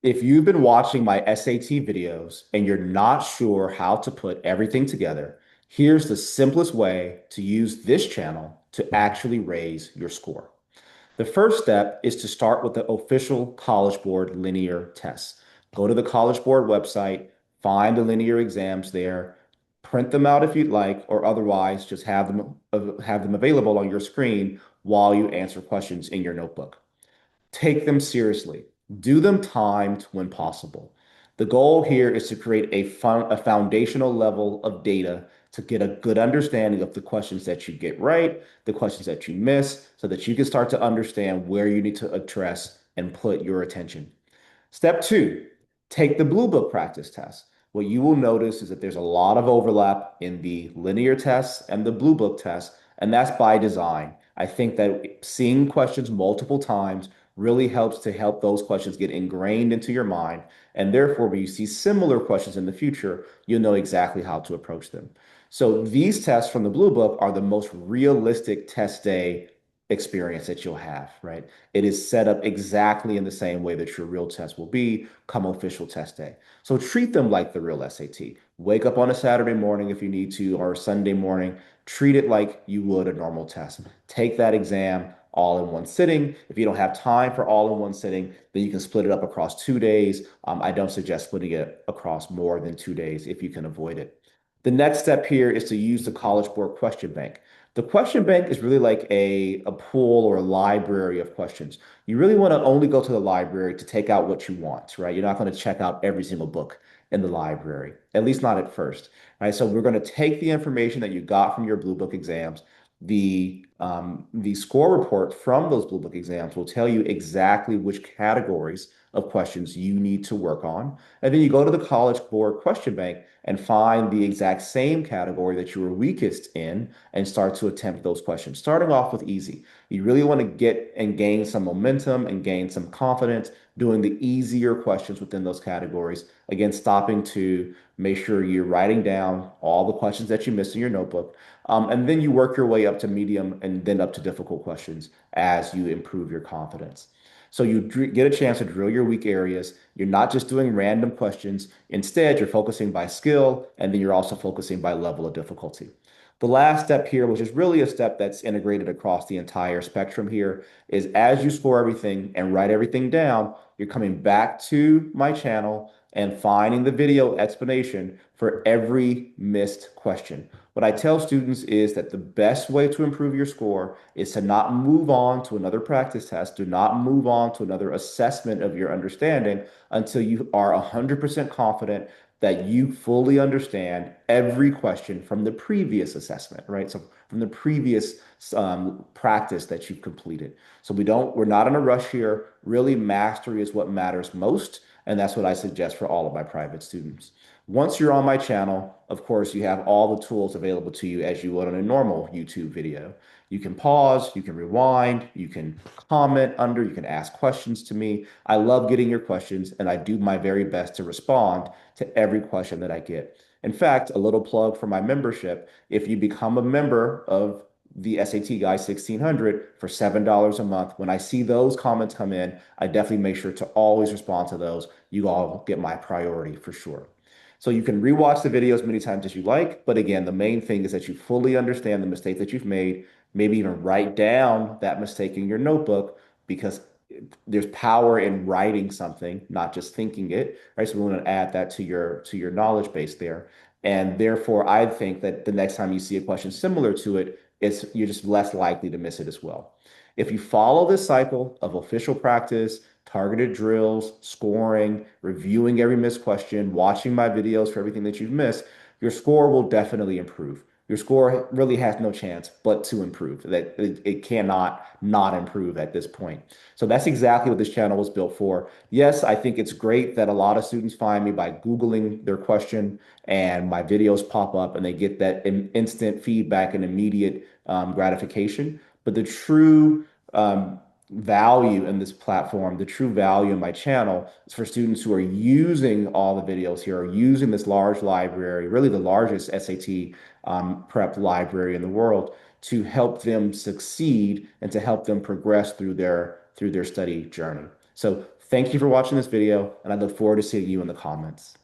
If you've been watching my SAT videos and you're not sure how to put everything together, here's the simplest way to use this channel to actually raise your score. The first step is to start with the official College Board linear tests. Go to the College Board website, find the linear exams there, print them out if you'd like, or otherwise just have them available on your screen while you answer questions in your notebook. Take them seriously. Do them timed when possible. The goal here is to create a foundational level of data to get a good understanding of the questions that you get right, the questions that you miss, so that you can start to understand where you need to address and put your attention. Step two, take the Bluebook practice test. What you will notice is that there's a lot of overlap in the linear tests and the Bluebook test, and that's by design. I think that seeing questions multiple times really helps to help those questions get ingrained into your mind. And therefore, when you see similar questions in the future, you'll know exactly how to approach them. So these tests from the Bluebook are the most realistic test day experience that you'll have, right? It is set up exactly in the same way that your real test will be come official test day. So treat them like the real SAT. Wake up on a Saturday morning if you need to, or a Sunday morning. Treat it like you would a normal test. Take that exam all in one sitting. If you don't have time for all in one sitting, then you can split it up across 2 days. I don't suggest splitting it across more than 2 days if you can avoid it. The next step here is to use the College Board question bank. The question bank is really like a pool or a library of questions. You really want to only go to the library to take out what you want, right? You're not going to check out every single book in the library, at least not at first, right? So we're going to take the information that you got from your Blue Book exams. The score report from those Blue Book exams will tell you exactly which categories of questions you need to work on. And then you go to the College Board question bank and find the exact same category that you were weakest in and start to attempt those questions, starting off with easy. You really want to get and gain some momentum and gain some confidence doing the easier questions within those categories. Again, stopping to make sure you're writing down all the questions that you missed in your notebook. And then you work your way up to medium and then up to difficult questions as you improve your confidence. So you get a chance to drill your weak areas. You're not just doing random questions. Instead, you're focusing by skill, and then you're also focusing by level of difficulty. The last step here, which is really a step that's integrated across the entire spectrum here, is as you score everything and write everything down, you're coming back to my channel and finding the video explanation for every missed question. What I tell students is that the best way to improve your score is to not move on to another practice test. Do not move on to another assessment of your understanding until you are 100% confident that you fully understand every question from the previous assessment, right? So from the previous practice that you've completed. So we're not in a rush here. Really, mastery is what matters most. And that's what I suggest for all of my private students. Once you're on my channel, of course, you have all the tools available to you as you would on a normal YouTube video. You can pause, you can rewind, you can comment under, you can ask questions to me. I love getting your questions, and I do my very best to respond to every question that I get. In fact, a little plug for my membership. If you become a member of the SAT Guy 1600 for $7 a month, when I see those comments come in, I definitely make sure to always respond to those. You all get my priority for sure. So you can rewatch the video as many times as you like. But again, the main thing is that you fully understand the mistake that you've made, maybe even write down that mistake in your notebook because there's power in writing something, not just thinking it, right? So we want to add that to your knowledge base there. And therefore, I think that the next time you see a question similar to it, you're just less likely to miss it as well. If you follow this cycle of official practice, targeted drills, scoring, reviewing every missed question, watching my videos for everything that you've missed, your score will definitely improve. Your score really has no chance but to improve. That it cannot not improve at this point. So that's exactly what this channel was built for. Yes, I think it's great that a lot of students find me by Googling their question and my videos pop up and they get that instant feedback and immediate gratification. But the true value in this platform, the true value in my channel is for students who are using all the videos here, are using this large library, really the largest SAT prep library in the world, to help them succeed and to help them progress through their study journey. So Thank you for watching this video, and I look forward to seeing you in the comments.